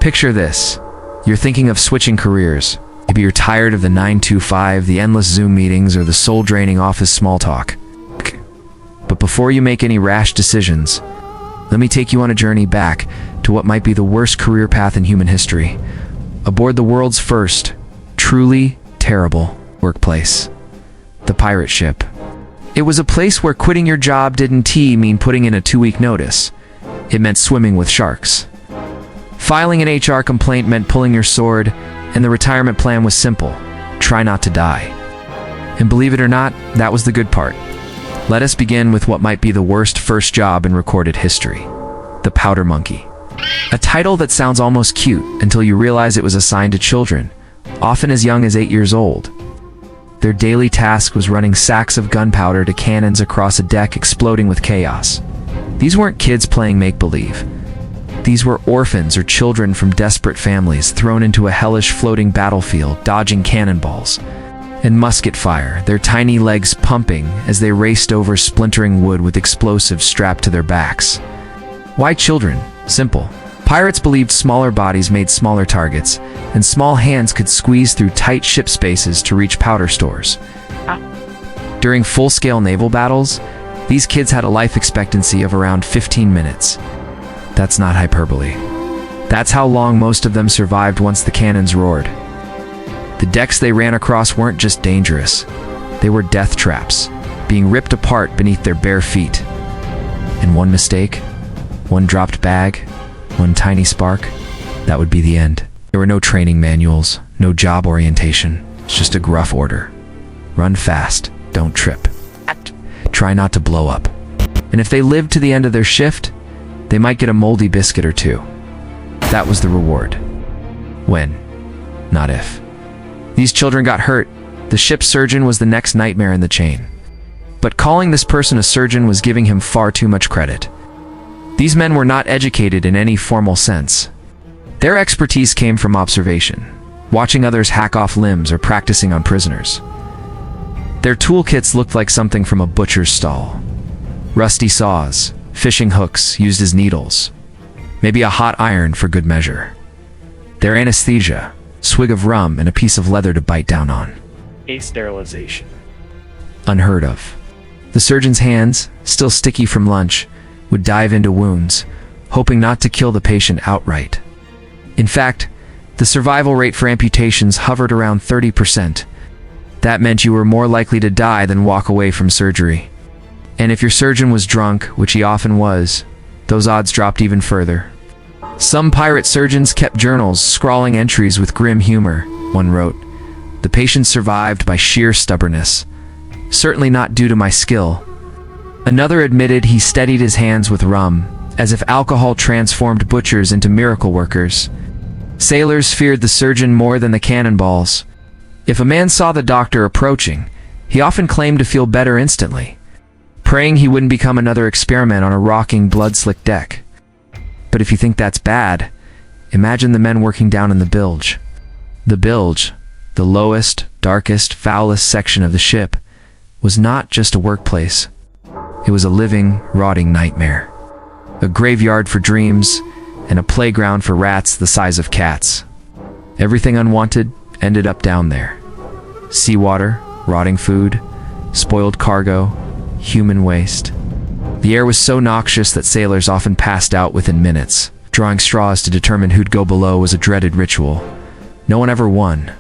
Picture this. You're thinking of switching careers. Maybe you're tired of the 9 to 5, the endless Zoom meetings, or the soul-draining office small talk. But before you make any rash decisions, let me take you on a journey back to what might be the worst career path in human history, aboard the world's first, truly terrible workplace, the pirate ship. It was a place where quitting your job didn't mean putting in a 2-week notice. It meant swimming with sharks. Filing an HR complaint meant pulling your sword, and the retirement plan was simple: try not to die. And believe it or not, that was the good part. Let us begin with what might be the worst first job in recorded history: the powder monkey. A title that sounds almost cute until you realize it was assigned to children, often as young as 8 years old. Their daily task was running sacks of gunpowder to cannons across a deck exploding with chaos. These weren't kids playing make-believe. These were orphans or children from desperate families thrown into a hellish floating battlefield, dodging cannonballs and musket fire, their tiny legs pumping as they raced over splintering wood with explosives strapped to their backs. Why children? Simple. Pirates believed smaller bodies made smaller targets, and small hands could squeeze through tight ship spaces to reach powder stores. During full-scale naval battles, these kids had a life expectancy of around 15 minutes. That's not hyperbole. That's how long most of them survived once the cannons roared. The decks they ran across weren't just dangerous. They were death traps, being ripped apart beneath their bare feet. And one mistake, one dropped bag, one tiny spark, that would be the end. There were no training manuals, no job orientation. It's just a gruff order. Run fast, don't trip. Try not to blow up. And if they lived to the end of their shift, they might get a moldy biscuit or two. That was the reward. When, not if. These children got hurt. The ship's surgeon was the next nightmare in the chain. But calling this person a surgeon was giving him far too much credit. These men were not educated in any formal sense. Their expertise came from observation, watching others hack off limbs or practicing on prisoners. Their toolkits looked like something from a butcher's stall. Rusty saws, fishing hooks used as needles, maybe a hot iron for good measure. Their anesthesia, swig of rum and a piece of leather to bite down on. A sterilization. Unheard of. The surgeon's hands, still sticky from lunch, would dive into wounds, hoping not to kill the patient outright. In fact, the survival rate for amputations hovered around 30%. That meant you were more likely to die than walk away from surgery. And if your surgeon was drunk, which he often was, those odds dropped even further. Some pirate surgeons kept journals, scrawling entries with grim humor. One wrote, "The patient survived by sheer stubbornness. Certainly not due to my skill." Another admitted he steadied his hands with rum, as if alcohol transformed butchers into miracle workers. Sailors feared the surgeon more than the cannonballs. If a man saw the doctor approaching, he often claimed to feel better instantly, praying he wouldn't become another experiment on a rocking, blood-slicked deck. But if you think that's bad, imagine the men working down in the bilge. The bilge, the lowest, darkest, foulest section of the ship, was not just a workplace. It was a living, rotting nightmare. A graveyard for dreams, and a playground for rats the size of cats. Everything unwanted ended up down there. Seawater, rotting food, spoiled cargo, human waste. The air was so noxious that sailors often passed out within minutes. Drawing straws to determine who'd go below was a dreaded ritual. No one ever won.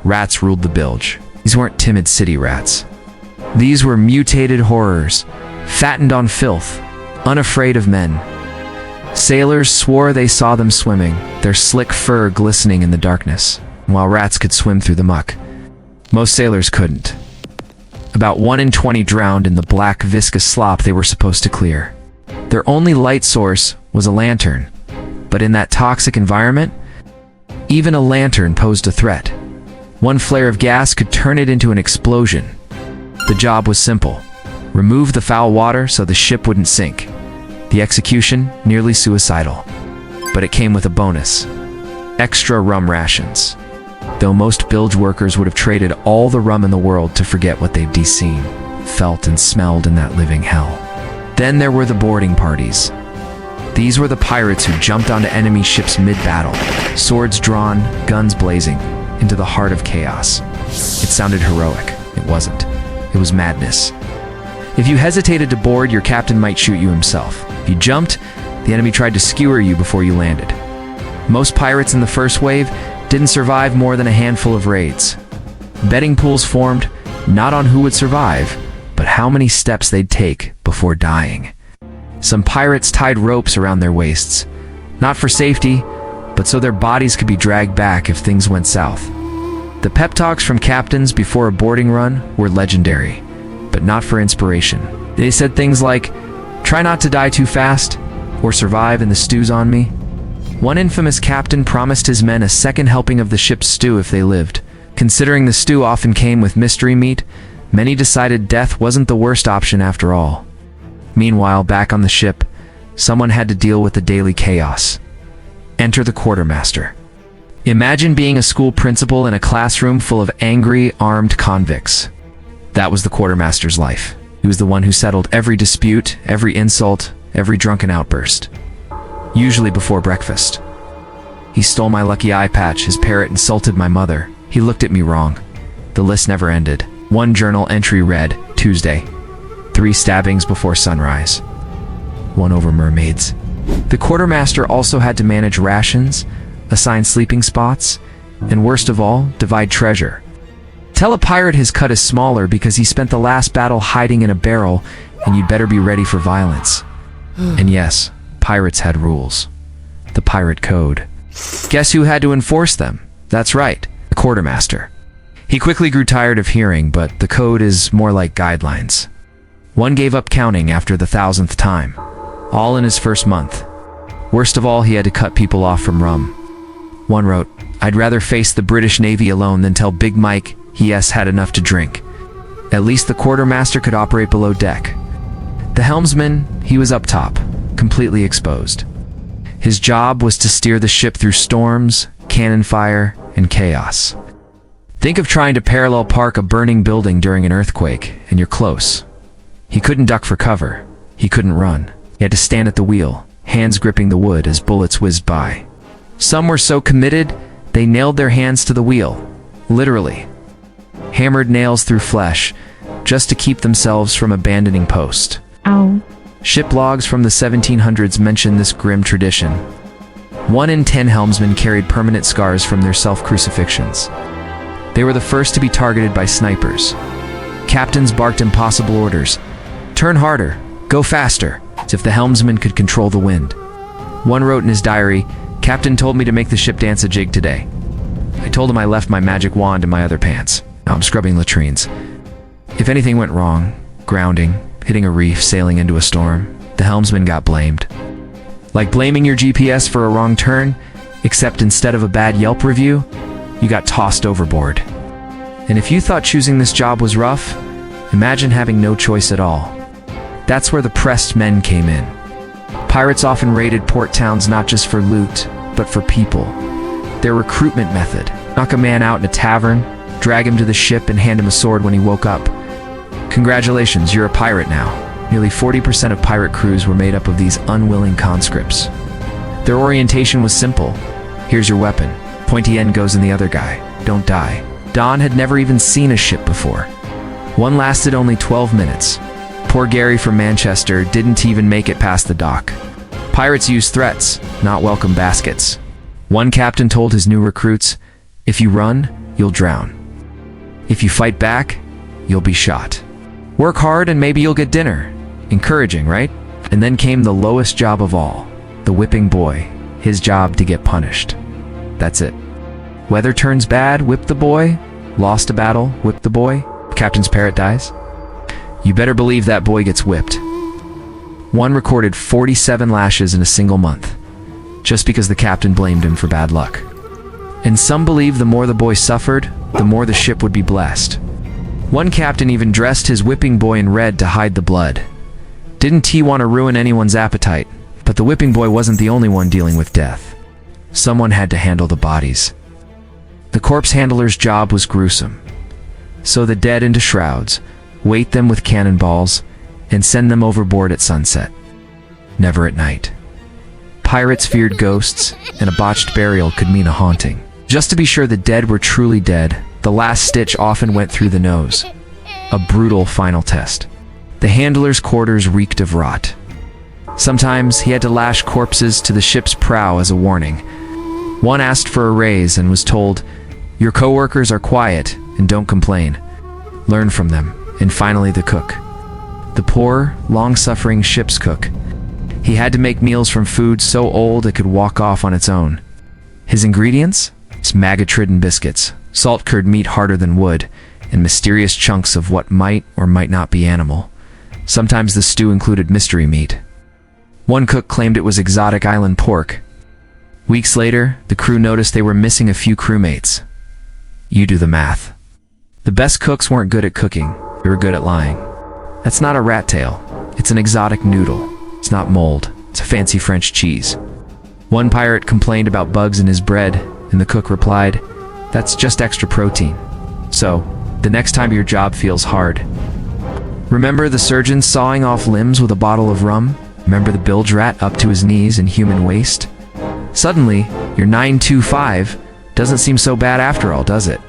Rats ruled the bilge. These weren't timid city rats. These were mutated horrors, fattened on filth, unafraid of men. Sailors swore they saw them swimming, their slick fur glistening in the darkness, while rats could swim through the muck. Most sailors couldn't. About 1 in 20 drowned in the black, viscous slop they were supposed to clear. Their only light source was a lantern, but in that toxic environment, even a lantern posed a threat. One flare of gas could turn it into an explosion. The job was simple: remove the foul water so the ship wouldn't sink. The execution, nearly suicidal. But it came with a bonus: extra rum rations. Though most bilge workers would have traded all the rum in the world to forget what they'd seen, felt, and smelled in that living hell. Then there were the boarding parties. These were the pirates who jumped onto enemy ships mid-battle, swords drawn, guns blazing, into the heart of chaos. It sounded heroic. It wasn't. It was madness. If you hesitated to board, your captain might shoot you himself. If you jumped, the enemy tried to skewer you before you landed. Most pirates in the first wave didn't survive more than a handful of raids. Betting pools formed, not on who would survive, but how many steps they'd take before dying. Some pirates tied ropes around their waists, not for safety, but so their bodies could be dragged back if things went south. The pep talks from captains before a boarding run were legendary, but not for inspiration. They said things like, "Try not to die too fast," or "Survive and the stew's on me." One infamous captain promised his men a second helping of the ship's stew if they lived. Considering the stew often came with mystery meat, many decided death wasn't the worst option after all. Meanwhile, back on the ship, someone had to deal with the daily chaos. Enter the quartermaster. Imagine being a school principal in a classroom full of angry, armed convicts. That was the quartermaster's life. He was the one who settled every dispute, every insult, every drunken outburst. Usually before breakfast. He stole my lucky eye patch, his parrot insulted my mother. He looked at me wrong. The list never ended. One journal entry read, Tuesday, 3 stabbings before sunrise. 1 over mermaids. The quartermaster also had to manage rations, assign sleeping spots, and worst of all, divide treasure. Tell a pirate his cut is smaller because he spent the last battle hiding in a barrel, and you'd better be ready for violence. And yes, pirates had rules. The pirate code. Guess who had to enforce them? That's right, the quartermaster. He quickly grew tired of hearing, but the code is more like guidelines. One gave up counting after the 1,000th time, all in his first month. Worst of all, he had to cut people off from rum. One wrote, "I'd rather face the British Navy alone than tell Big Mike he had enough to drink." At least the quartermaster could operate below deck. The helmsman, he was up top, completely exposed. His job was to steer the ship through storms, cannon fire, and chaos. Think of trying to parallel park a burning building during an earthquake, and you're close. He couldn't duck for cover. He couldn't run. He had to stand at the wheel, hands gripping the wood as bullets whizzed by. Some were so committed, they nailed their hands to the wheel. Literally. Hammered nails through flesh, just to keep themselves from abandoning post. Ow. Ship logs from the 1700s mention this grim tradition. 1 in 10 helmsmen carried permanent scars from their self-crucifixions. They were the first to be targeted by snipers. Captains barked impossible orders. Turn harder, go faster, as if the helmsman could control the wind. One wrote in his diary, "Captain told me to make the ship dance a jig today. I told him I left my magic wand in my other pants. Now I'm scrubbing latrines." If anything went wrong, grounding, hitting a reef, sailing into a storm, the helmsman got blamed. Like blaming your GPS for a wrong turn, except instead of a bad Yelp review, you got tossed overboard. And if you thought choosing this job was rough, imagine having no choice at all. That's where the pressed men came in. Pirates often raided port towns not just for loot, but for people. Their recruitment method: knock a man out in a tavern, drag him to the ship, and hand him a sword when he woke up. Congratulations, you're a pirate now. Nearly 40% of pirate crews were made up of these unwilling conscripts. Their orientation was simple. Here's your weapon. Pointy end goes in the other guy. Don't die. Don had never even seen a ship before. One lasted only 12 minutes. Poor Gary from Manchester didn't even make it past the dock. Pirates use threats, not welcome baskets. One captain told his new recruits, "If you run, you'll drown. If you fight back, you'll be shot. Work hard and maybe you'll get dinner." Encouraging, right? And then came the lowest job of all, the whipping boy. His job to get punished. That's it. Weather turns bad, whip the boy. Lost a battle, whip the boy. Captain's parrot dies. You better believe that boy gets whipped. One recorded 47 lashes in a single month, just because the captain blamed him for bad luck. And some believe the more the boy suffered, the more the ship would be blessed. One captain even dressed his whipping boy in red to hide the blood. Didn't he want to ruin anyone's appetite? But the whipping boy wasn't the only one dealing with death. Someone had to handle the bodies. The corpse handler's job was gruesome. Sew the dead into shrouds, weight them with cannonballs, and send them overboard at sunset. Never at night. Pirates feared ghosts, and a botched burial could mean a haunting. Just to be sure the dead were truly dead, the last stitch often went through the nose. A brutal final test. The handler's quarters reeked of rot. Sometimes he had to lash corpses to the ship's prow as a warning. One asked for a raise and was told, "Your coworkers are quiet and don't complain. Learn from them." And finally the cook. The poor, long-suffering ship's cook. He had to make meals from food so old it could walk off on its own. His ingredients? It's maggot-ridden biscuits, salt-cured meat harder than wood, and mysterious chunks of what might or might not be animal. Sometimes the stew included mystery meat. One cook claimed it was exotic island pork. Weeks later, the crew noticed they were missing a few crewmates. You do the math. The best cooks weren't good at cooking, they were good at lying. That's not a rat tail. It's an exotic noodle. It's not mold. It's a fancy French cheese. One pirate complained about bugs in his bread, and the cook replied, "That's just extra protein." So, the next time your job feels hard, remember the surgeon sawing off limbs with a bottle of rum? Remember the bilge rat up to his knees in human waste? Suddenly, your 925 doesn't seem so bad after all, does it?